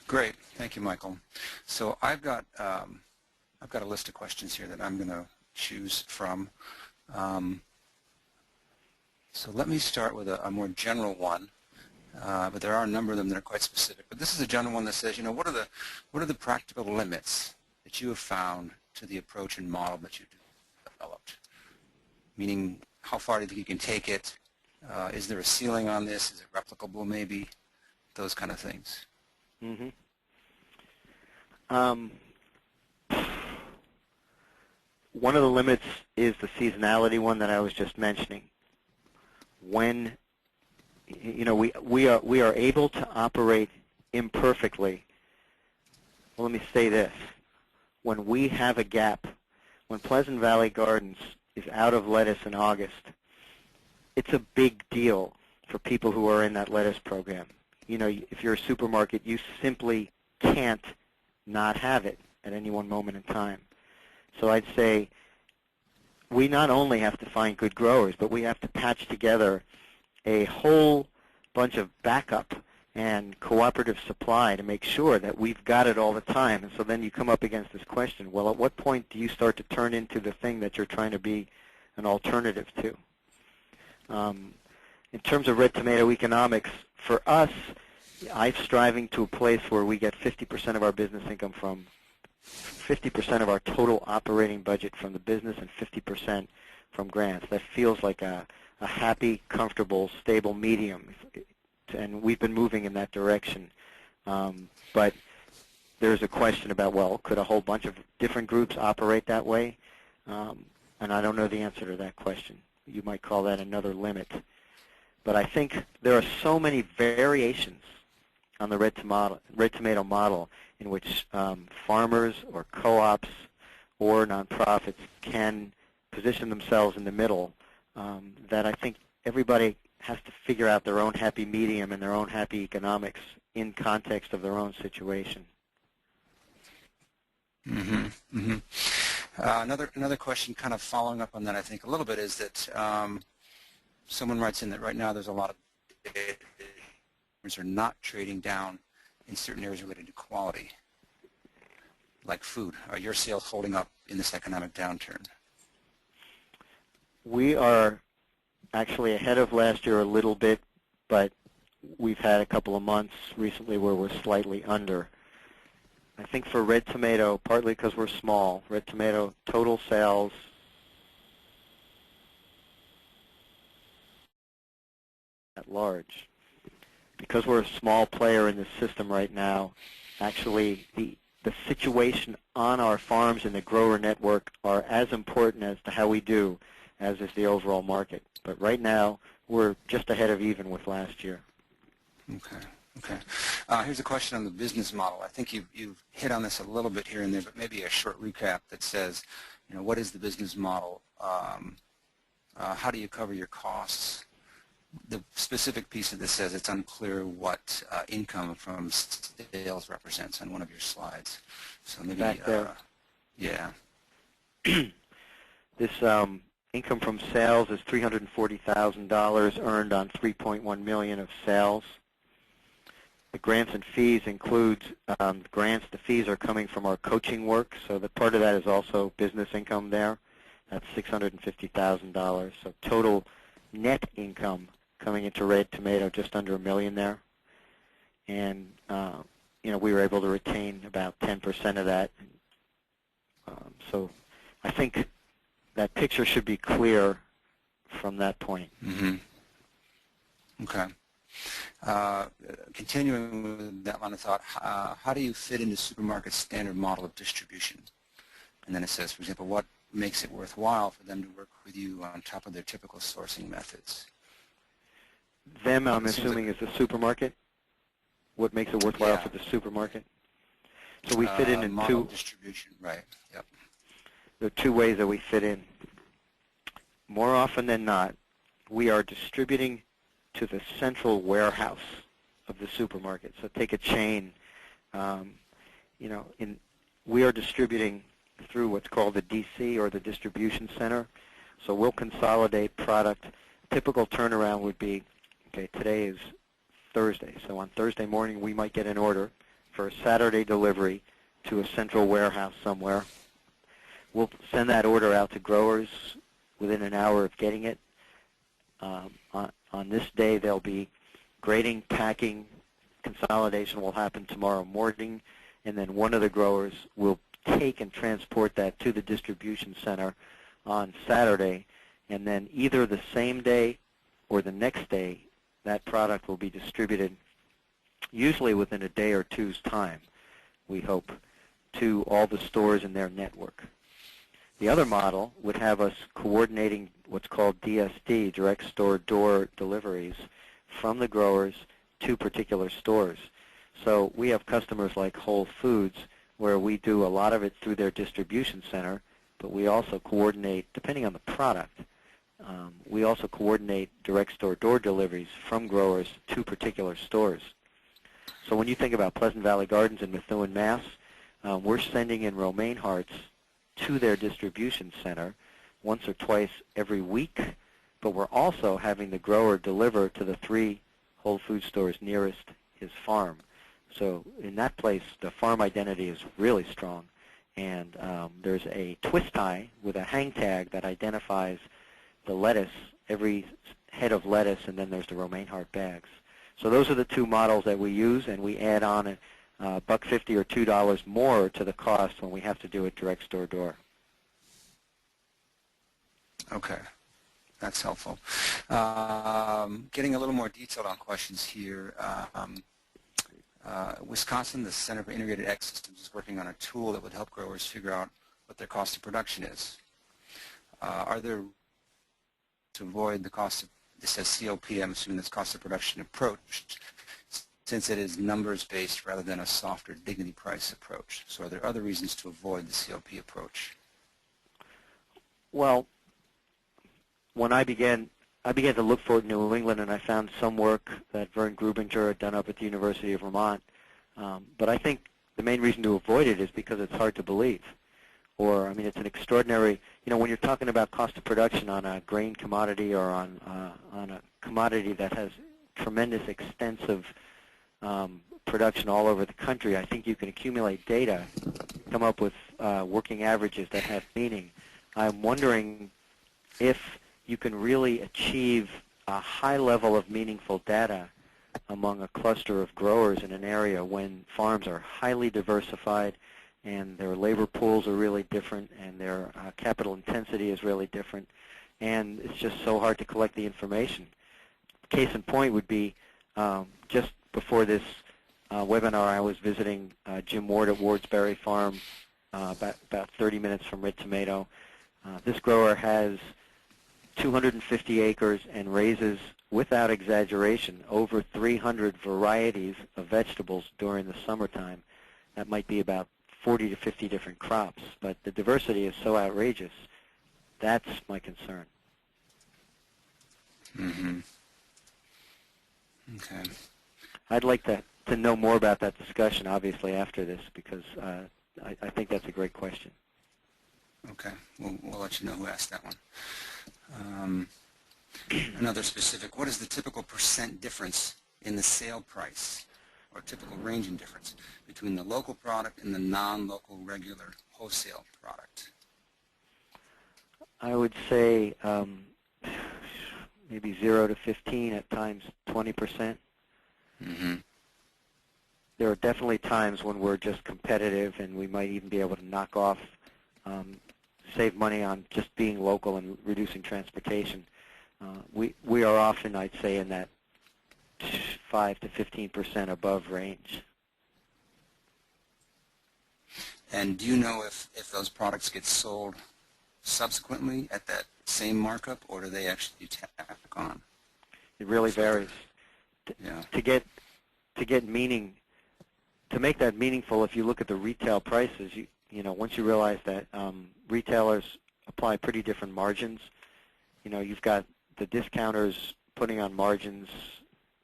Great. Thank you, Michael. So I've got a list of questions here that I'm going to choose from. So let me start with a more general one. But there are a number of them that are quite specific. But this is a general one that says, you know, what are the practical limits that you have found to the approach and model that you developed? Meaning, how far do you think you can take it? Is there a ceiling on this? Is it replicable, maybe? Those kind of things. Mm-hmm. One of the limits is the seasonality one that I was just mentioning. When we are able to operate imperfectly. Well, let me say this. When we have a gap, when Pleasant Valley Gardens is out of lettuce in August, it's a big deal for people who are in that lettuce program. You know, if you're a supermarket, you simply can't not have it at any one moment in time. So I'd say we not only have to find good growers, but we have to patch together a whole bunch of backup and cooperative supply to make sure that we've got it all the time. And so then you come up against this question, well, at what point do you start to turn into the thing that you're trying to be an alternative to? In terms of red tomato economics, for us, I'm striving to a place where we get 50% of our business income from 50% of our total operating budget from the business and 50% from grants. That feels like a happy, comfortable, stable medium, and we've been moving in that direction. But there's a question about, well, could a whole bunch of different groups operate that way? And I don't know the answer to that question. You might call that another limit. But I think there are so many variations on the red tomato model in which farmers or co-ops or nonprofits can position themselves in the middle that I think everybody has to figure out their own happy medium and their own happy economics in context of their own situation. Mm-hmm. Mm-hmm. Another question kind of following up on that, I think, a little bit is that someone writes in that right now there's a lot of are not trading down in certain areas related to quality, like food. Are your sales holding up in this economic downturn? We are actually ahead of last year a little bit, but we've had a couple of months recently where we're slightly under. I think for red tomato, partly because we're small, red tomato total sales at large. Because we're a small player in this system right now, actually the situation on our farms and the grower network are as important as to how we do as is the overall market. But right now, we're just ahead of even with last year. Okay. Okay. Here's a question on the business model. I think you've hit on this a little bit here and there, but maybe a short recap that says, you know, what is the business model? How do you cover your costs? The specific piece of this says it's unclear what income from sales represents on one of your slides. So maybe, back there. Yeah. This income from sales is $340,000 earned on $3.1 million of sales. The grants and fees includes grants. The fees are coming from our coaching work, so the part of that is also business income there. That's $650,000. So total net income coming into red tomato just under $1 million there. And you know, we were able to retain about 10% of that. So I think that picture should be clear from that point. Mm-hmm. Okay. Continuing with that line of thought, how do you fit into supermarket's standard model of distribution? And then it says, for example, what makes it worthwhile for them to work with you on top of their typical sourcing methods? Them, I'm assuming, is the supermarket. What makes it worthwhile for the supermarket? So we fit in model two distribution, right? Yep. There are two ways that we fit in. More often than not, we are distributing to the central warehouse of the supermarket. So take a chain. You know, we are distributing through what's called the DC or the distribution center. So we'll consolidate product. Typical turnaround would be, okay, today is Thursday. So on Thursday morning, we might get an order for a Saturday delivery to a central warehouse somewhere. We'll send that order out to growers within an hour of getting it. On this day, they'll be grading, packing, consolidation will happen tomorrow morning, and then one of the growers will take and transport that to the distribution center on Saturday, and then either the same day or the next day, that product will be distributed, usually within a day or two's time, we hope, to all the stores in their network. The other model would have us coordinating what's called DSD, direct store door deliveries, from the growers to particular stores. So we have customers like Whole Foods where we do a lot of it through their distribution center, but we also coordinate, depending on the product, we also coordinate direct store door deliveries from growers to particular stores. So when you think about Pleasant Valley Gardens in Methuen, Mass., we're sending in romaine hearts to their distribution center once or twice every week, but we're also having the grower deliver to the 3 Whole Food stores nearest his farm. So in that place, the farm identity is really strong. And there's a twist tie with a hang tag that identifies the lettuce, every head of lettuce, and then there's the romaine heart bags. So those are the two models that we use, and we add on $1.50 or $2 more to the cost when we have to do it direct store door. Okay, that's helpful. Getting a little more detailed on questions here. Wisconsin, the Center for Integrated Ag Systems, is working on a tool that would help growers figure out what their cost of production is. Are there, to avoid the cost of, this says COP, I'm assuming that's cost of production approach, since it is numbers-based rather than a softer dignity price approach. So are there other reasons to avoid the COP approach? Well, when I began to look for it in New England, and I found some work that Vern Grubinger had done up at the University of Vermont. But I think the main reason to avoid it is because it's hard to believe. Or, I mean, it's an extraordinary, when you're talking about cost of production on a grain commodity or on a commodity that has tremendous extensive production all over the country, I think you can accumulate data, come up with working averages that have meaning. I'm wondering if you can really achieve a high level of meaningful data among a cluster of growers in an area when farms are highly diversified and their labor pools are really different and their capital intensity is really different, and it's just so hard to collect the information. Case in point would be just before this webinar, I was visiting Jim Ward at Ward's Berry Farm, about 30 minutes from Red Tomato. This grower has 250 acres and raises, without exaggeration, over 300 varieties of vegetables during the summertime. That might be about 40 to 50 different crops, but the diversity is so outrageous. That's my concern. Mm-hmm. Okay. I'd like to know more about that discussion, obviously, after this, because I think that's a great question. Okay. We'll let you know who asked that one. Another specific, what is the typical percent difference in the sale price or typical range in difference between the local product and the non-local regular wholesale product? I would say maybe 0 to 15, at times 20%. Mm-hmm. There are definitely times when we're just competitive and we might even be able to knock off, save money on just being local and reducing transportation. We are often, I'd say, in that 5 to 15% above range. And do you know if those products get sold subsequently at that same markup, or do they actually tack on? It really varies. Yeah. To get meaning, to make that meaningful, if you look at the retail prices, once you realize that retailers apply pretty different margins, you've got the discounters putting on margins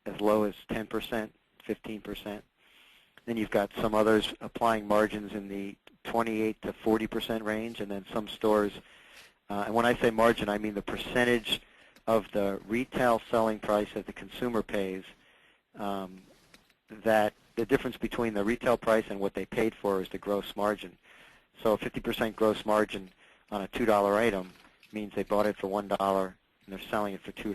as low as 10%, 15%. Then you've got some others applying margins in the 28 to 40% range, and then some stores, and when I say margin, I mean the percentage of the retail selling price that the consumer pays, that the difference between the retail price and what they paid for is the gross margin. So a 50% gross margin on a $2 item means they bought it for $1 and they're selling it for $2.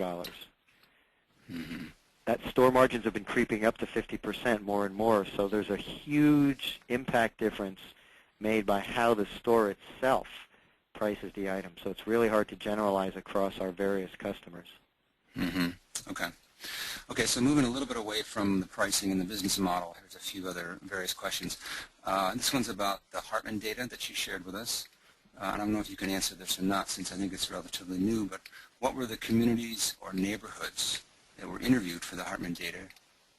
Mm-hmm. That store margins have been creeping up to 50% more and more, so there's a huge impact difference made by how the store itself prices the item. So it's really hard to generalize across our various customers. Mm-hmm. Okay. Okay, so moving a little bit away from the pricing and the business model, there's a few other various questions. This one's about the Hartman data that you shared with us. I don't know if you can answer this or not, since I think it's relatively new, but what were the communities or neighborhoods that were interviewed for the Hartman data,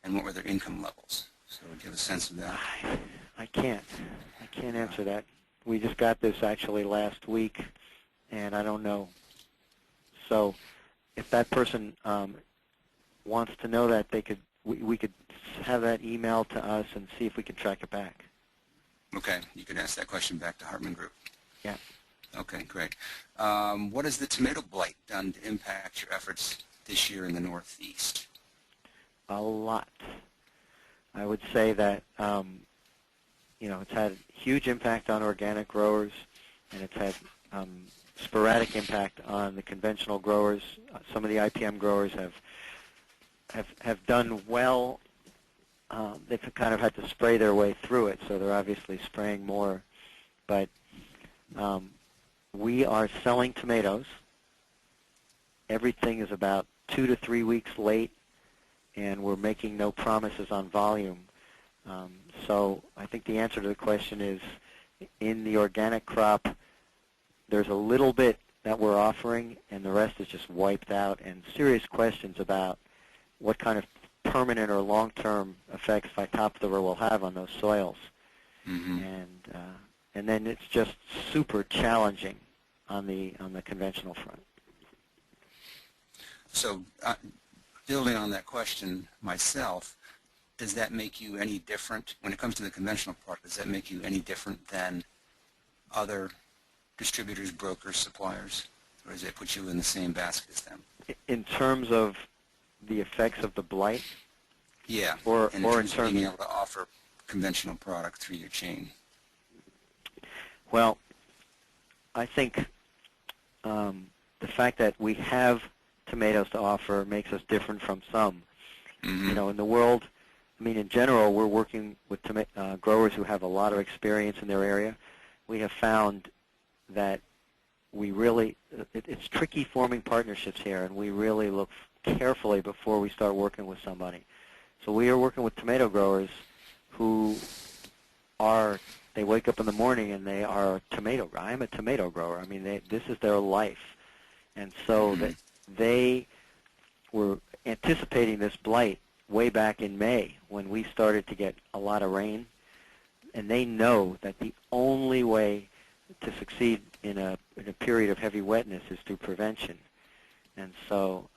and what were their income levels? So do you have a sense of that? I can't answer that. We just got this actually last week, and I don't know. So if that person wants to know that, we could have that emailed to us and see if we can track it back. Okay, you can ask that question back to Hartman Group. Yeah. Okay, great. What has the tomato blight done to impact your efforts this year in the Northeast? A lot. I would say that it's had huge impact on organic growers, and it's had sporadic impact on the conventional growers. Some of the IPM growers have done well. They've kind of had to spray their way through it, so they're obviously spraying more. But we are selling tomatoes. Everything is about 2 to 3 weeks late, and we're making no promises on volume. So I think the answer to the question is, in the organic crop, there's a little bit that we're offering, and the rest is just wiped out, and serious questions about what kind of permanent or long-term effects Phytophthora will have on those soils. Mm-hmm. And then it's just super challenging on the conventional front. So building on that question myself, does that make you any different when it comes to the conventional part? Does that make you any different than other distributors, brokers, suppliers, or does it put you in the same basket as them? In terms of the effects of the blight? Yeah, or in terms of being able to offer conventional product through your chain. Well, I think the fact that we have tomatoes to offer makes us different from some. Mm-hmm. In the world, in general, we're working with growers who have a lot of experience in their area. We have found that it's tricky forming partnerships here, and we really look carefully before we start working with somebody. So we are working with tomato growers who they wake up in the morning and they are a tomato grower. I'm a tomato grower. This is their life. And so that they were anticipating this blight way back in May when we started to get a lot of rain. And they know that the only way to succeed in a period of heavy wetness is through prevention. And so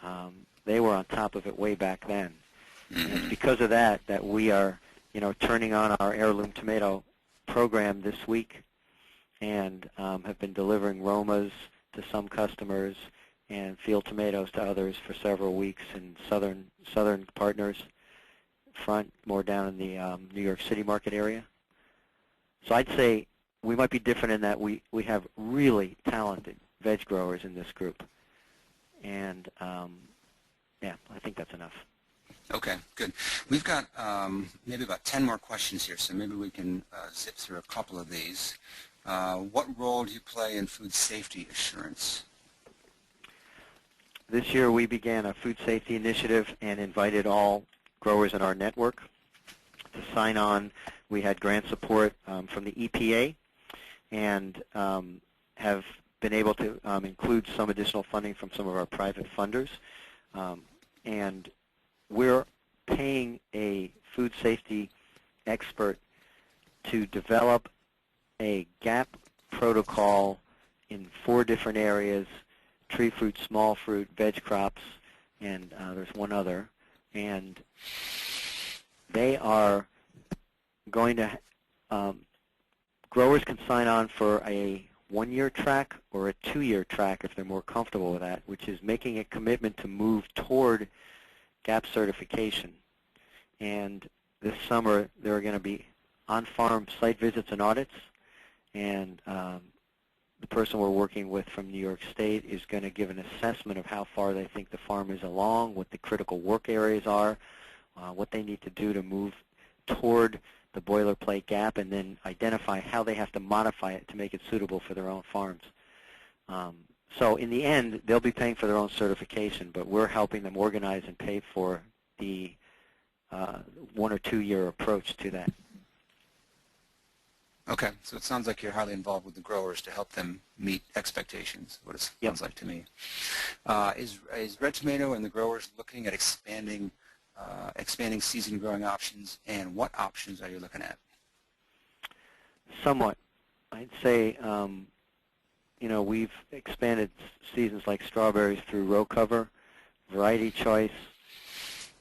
they were on top of it way back then. And it's because of that we are, turning on our heirloom tomato program this week, and have been delivering Romas to some customers and field tomatoes to others for several weeks in southern partners front, more down in the New York City market area. So I'd say we might be different in that we have really talented veg growers in this group. And I think that's enough. Okay, good. We've got maybe about 10 more questions here, so maybe we can zip through a couple of these. What role do you play in food safety assurance? This year we began a food safety initiative and invited all growers in our network to sign on. We had grant support from the EPA and have been able to include some additional funding from some of our private funders. And we're paying a food safety expert to develop a GAP protocol in 4 different areas: tree fruit, small fruit, veg crops, and there's one other. And they are going to, growers can sign on for a 1-year track or a 2-year track if they're more comfortable with that, which is making a commitment to move toward GAP certification. And this summer there are going to be on-farm site visits and audits, and the person we're working with from New York State is going to give an assessment of how far they think the farm is along, what the critical work areas are, what they need to do to move toward the boilerplate GAP, and then identify how they have to modify it to make it suitable for their own farms. So in the end, they'll be paying for their own certification, but we're helping them organize and pay for the 1 or 2 year approach to that. Okay, so it sounds like you're highly involved with the growers to help them meet expectations, what it sounds like to me. Is Red Tomato and the growers looking at expanding season growing options, and what options are you looking at? Somewhat. I'd say we've expanded seasons like strawberries through row cover, variety choice.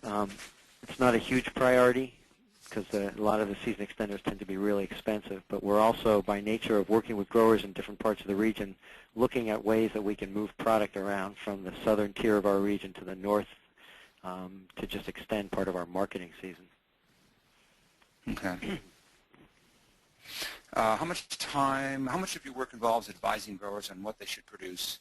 It's not a huge priority because a lot of the season extenders tend to be really expensive, but we're also, by nature of working with growers in different parts of the region, looking at ways that we can move product around from the southern tier of our region to the north to just extend part of our marketing season. Okay. How much of your work involves advising growers on what they should produce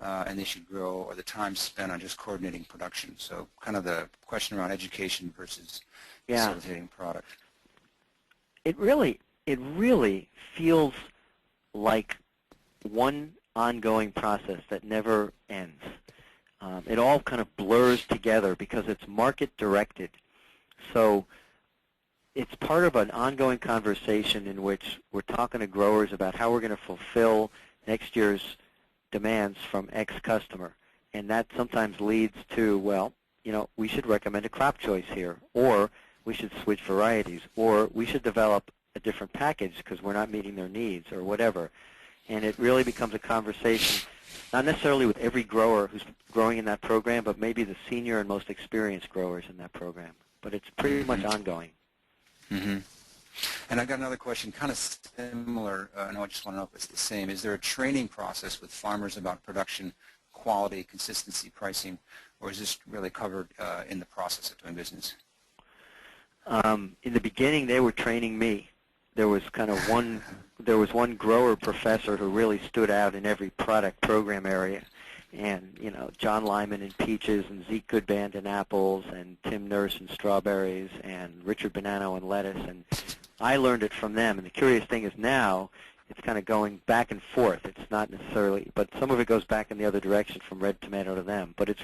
and they should grow, or the time spent on just coordinating production? So kind of the question around education versus facilitating product. It really feels like one ongoing process that never ends. It all kind of blurs together because it's market directed. So it's part of an ongoing conversation in which we're talking to growers about how we're going to fulfill next year's demands from X customer. And that sometimes leads to, well, we should recommend a crop choice here, or we should switch varieties, or we should develop a different package because we're not meeting their needs, or whatever. And it really becomes a conversation, not necessarily with every grower who's growing in that program, but maybe the senior and most experienced growers in that program. But it's pretty much ongoing. Mm-hmm. And I got another question, kind of similar. I just want to know if it's the same. Is there a training process with farmers about production, quality, consistency, pricing, or is this really covered in the process of doing business? In the beginning, they were training me. There was one grower professor who really stood out in every product program area. And, John Lyman in peaches, and Zeke Goodband in apples, and Tim Nurse in strawberries, and Richard Bonanno in lettuce. And I learned it from them. And the curious thing is now it's kind of going back and forth. It's not necessarily, but some of it goes back in the other direction from red tomato to them. But it's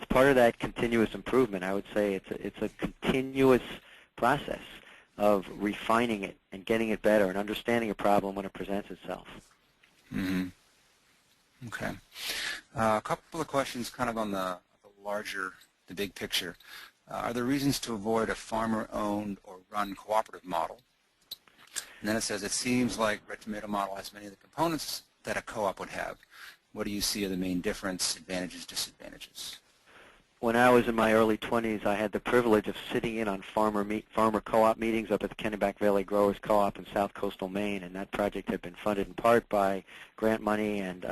part of that continuous improvement. I would say it's a continuous process of refining it and getting it better and understanding a problem when it presents itself. Mm-hmm. Okay. A couple of questions kind of on the big picture. Are there reasons to avoid a farmer-owned or run cooperative model? And then it says, it seems like red tomato model has many of the components that a co-op would have. What do you see are the main difference, advantages, disadvantages? When I was in my early 20s, I had the privilege of sitting in on farmer co-op meetings up at the Kennebec Valley Growers Co-op in South Coastal Maine, and that project had been funded in part by grant money, and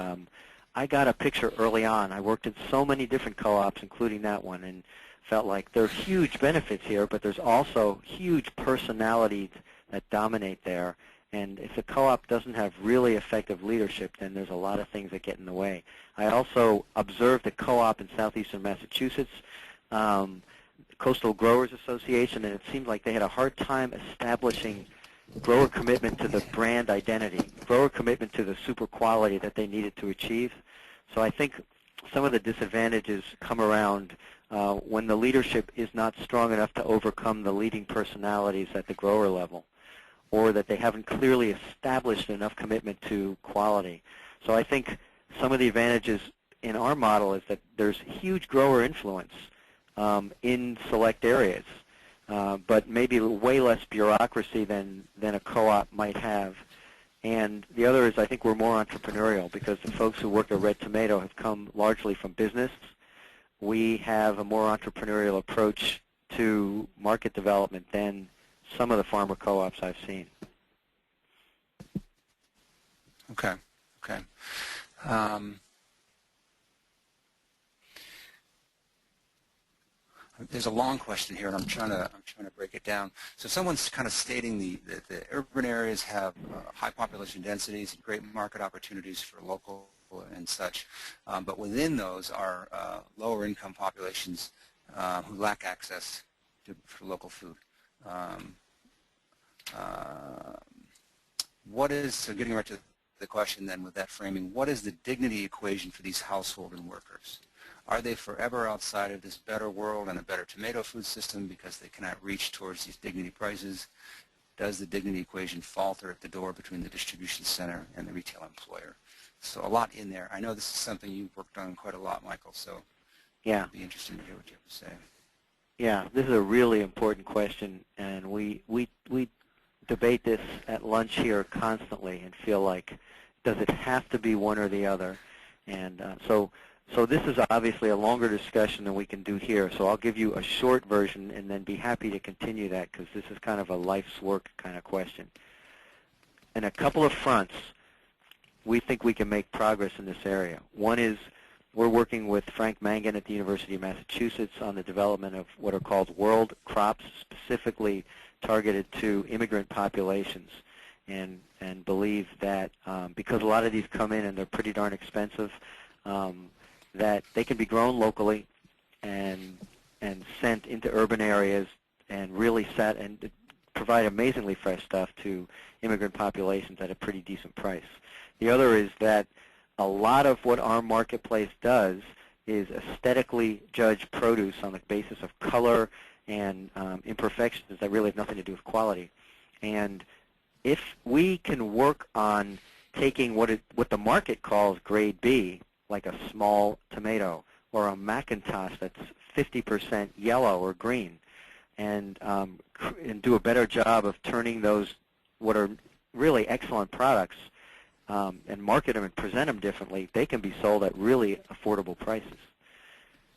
I got a picture early on. I worked in so many different co-ops, including that one, and felt like there are huge benefits here, but there's also huge personalities that dominate there. And if the co-op doesn't have really effective leadership, then there's a lot of things that get in the way. I also observed a co-op in southeastern Massachusetts, Coastal Growers Association, and it seemed like they had a hard time establishing grower commitment to the brand identity, grower commitment to the super quality that they needed to achieve. So I think some of the disadvantages come around when the leadership is not strong enough to overcome the leading personalities at the grower level, or that they haven't clearly established enough commitment to quality. So I think some of the advantages in our model is that there's huge grower influence in select areas, but maybe way less bureaucracy than a co-op might have. And the other is I think we're more entrepreneurial because the folks who work at Red Tomato have come largely from business. We have a more entrepreneurial approach to market development than some of the farmer co-ops I've seen. Okay. There's a long question here, and I'm trying to break it down. So someone's kind of stating that the urban areas have high population densities and great market opportunities for local and such, but within those are lower income populations who lack access for local food. So getting right to the question then with that framing, what is the dignity equation for these household and workers? Are they forever outside of this better world and a better tomato food system because they cannot reach towards these dignity prices? Does the dignity equation falter at the door between the distribution center and the retail employer? So a lot in there. I know this is something you've worked on quite a lot, Michael, so yeah, it'd be interesting to hear what you have to say. Yeah, this is a really important question, and we debate this at lunch here constantly and feel like, does it have to be one or the other? And so this is obviously a longer discussion than we can do here, so I'll give you a short version and then be happy to continue that because this is kind of a life's work kind of question. In a couple of fronts, we think we can make progress in this area. One is we're working with Frank Mangan at the University of Massachusetts on the development of what are called world crops, specifically targeted to immigrant populations, and believe that because a lot of these come in and they're pretty darn expensive, that they can be grown locally and sent into urban areas and really set and provide amazingly fresh stuff to immigrant populations at a pretty decent price. The other is that a lot of what our marketplace does is aesthetically judge produce on the basis of color and imperfections that really have nothing to do with quality. And if we can work on taking what the market calls grade B, like a small tomato or a Macintosh that's 50% yellow or green, and do a better job of turning those what are really excellent products and market them and present them differently, they can be sold at really affordable prices.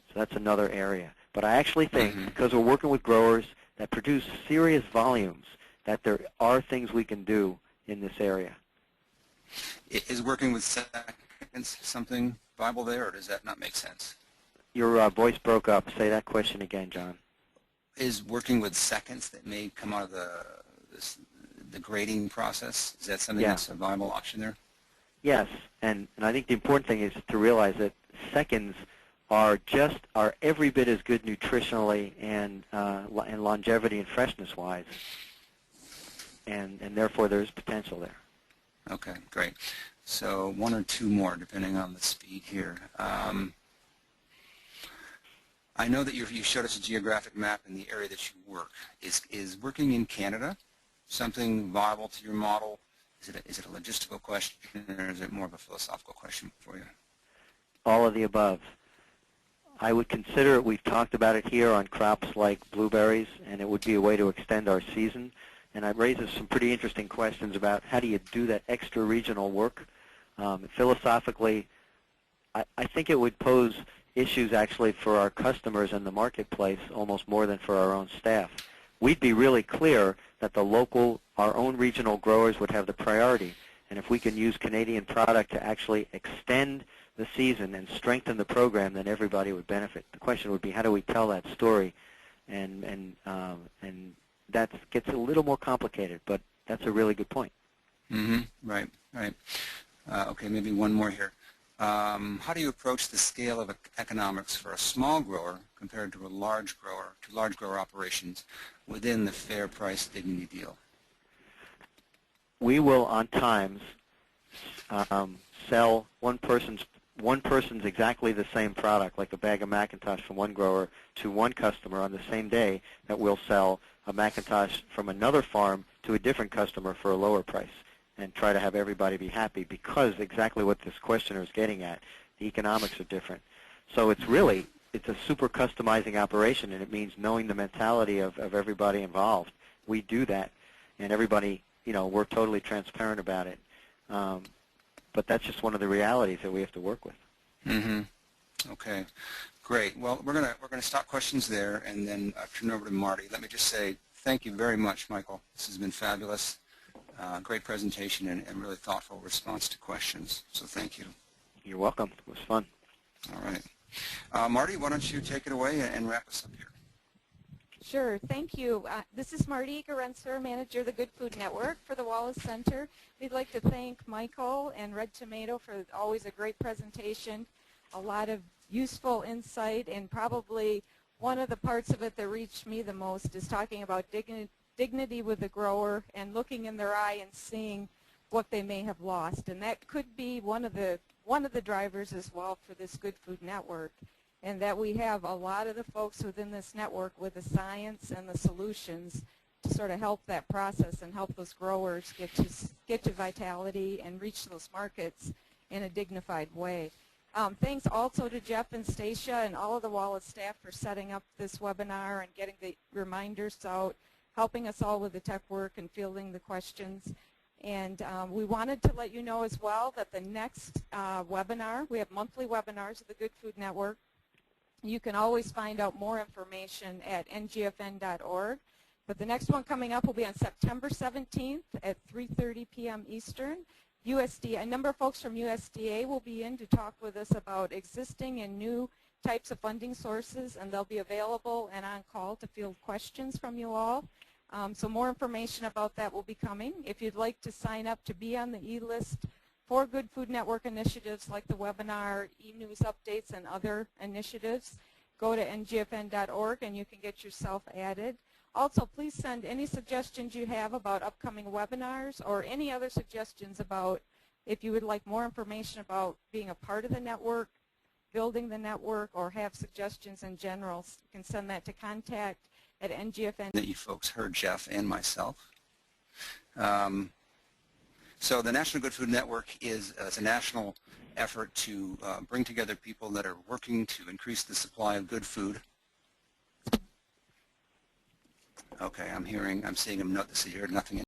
So that's another area. But I actually think, because we're working with growers that produce serious volumes, that there are things we can do in this area. Is working with seconds something viable there, or does that not make sense? Your voice broke up. Say that question again, John. Is working with seconds that may come out of the grading process, is that something that's a viable option there? Yes, and I think the important thing is to realize that seconds are every bit as good nutritionally and longevity and freshness wise, and therefore there's potential there. Okay, great. So one or two more depending on the speed here. I know that you showed us a geographic map in the area that you work. Is working in Canada something viable to your model? Is it a logistical question, or is it more of a philosophical question for you? All of the above. I would consider it, we've talked about it here on crops like blueberries, and it would be a way to extend our season. And it raises some pretty interesting questions about how do you do that extra regional work. Philosophically, I think it would pose issues actually for our customers and the marketplace almost more than for our own staff. We'd be really clear that our own regional growers would have the priority. And if we can use Canadian product to actually extend the season and strengthen the program, then everybody would benefit. The question would be, how do we tell that story? And that gets a little more complicated, but that's a really good point. Right. Okay, maybe one more here. How do you approach the scale of economics for a small grower compared to large grower operations within the fair price dignity deal? We will, on times, sell one person's exactly the same product, like a bag of Macintosh from one grower, to one customer on the same day that we'll sell a Macintosh from another farm to a different customer for a lower price, and try to have everybody be happy, because exactly what this questioner is getting at, the economics are different. So it's a super customizing operation, and it means knowing the mentality of everybody involved. We do that, and everybody, we're totally transparent about it. But that's just one of the realities that we have to work with. Okay, great. Well, we're gonna stop questions there, and then turn over to Marty. Let me just say thank you very much, Michael. This has been fabulous. Great presentation and really thoughtful response to questions. So thank you. You're welcome. It was fun. All right, Marty, why don't you take it away and wrap us up here? Sure, thank you. This is Marty Garenser, manager of the Good Food Network for the Wallace Center. We'd like to thank Michael and Red Tomato for always a great presentation, a lot of useful insight, and probably one of the parts of it that reached me the most is talking about dignity with the grower and looking in their eye and seeing what they may have lost. And that could be one of the drivers as well for this Good Food Network, and that we have a lot of the folks within this network with the science and the solutions to sort of help that process and help those growers get to vitality and reach those markets in a dignified way. Thanks also to Jeff and Stacia and all of the Wallace staff for setting up this webinar and getting the reminders out, helping us all with the tech work and fielding the questions. And we wanted to let you know as well that the next webinar, we have monthly webinars of the Good Food Network. You can always find out more information at ngfn.org. But the next one coming up will be on September 17th at 3:30 p.m. Eastern. A number of folks from USDA will be in to talk with us about existing and new types of funding sources, and they'll be available and on call to field questions from you all. So more information about that will be coming. If you'd like to sign up to be on the e-list for Good Food Network initiatives like the webinar, e-news updates, and other initiatives, go to ngfn.org and you can get yourself added. Also, please send any suggestions you have about upcoming webinars or any other suggestions about if you would like more information about being a part of the network, building the network, or have suggestions in general. You can send that to contact@ngfn. That you folks heard Jeff and myself. So the National Good Food Network is a national effort to bring together people that are working to increase the supply of good food. Okay, I'm seeing him note this here, nothing